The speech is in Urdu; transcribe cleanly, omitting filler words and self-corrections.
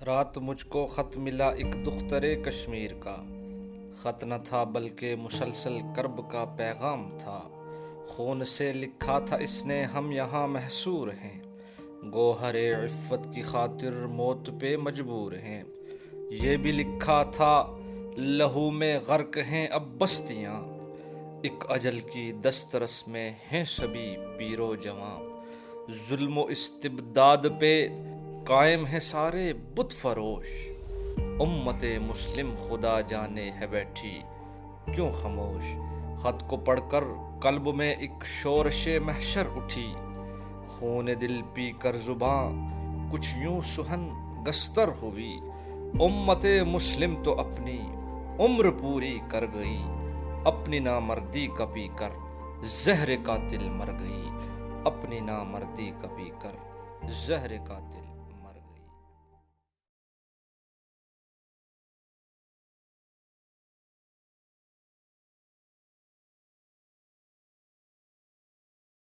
رات مجھ کو خط ملا ایک دختر کشمیر کا، خط نہ تھا بلکہ مسلسل کرب کا پیغام تھا۔ خون سے لکھا تھا اس نے ہم یہاں محصور ہیں، گوہر عفت کی خاطر موت پہ مجبور ہیں۔ یہ بھی لکھا تھا لہو میں غرق ہیں اب بستیاں، ایک اجل کی دسترس میں ہیں سبھی پیر و جواں۔ ظلم و استبداد پہ قائم ہے سارے بت فروش، امت مسلم خدا جانے ہے بیٹھی کیوں خاموش۔ خط کو پڑھ کر قلب میں ایک شورش محشر اٹھی، خون دل پی کر زباں کچھ یوں سہن گستر ہوئی۔ امت مسلم تو اپنی عمر پوری کر گئی، اپنی نامردی کا پی کر زہر قاتل مر گئی، اپنی نامردی کا پی کر زہر قاتل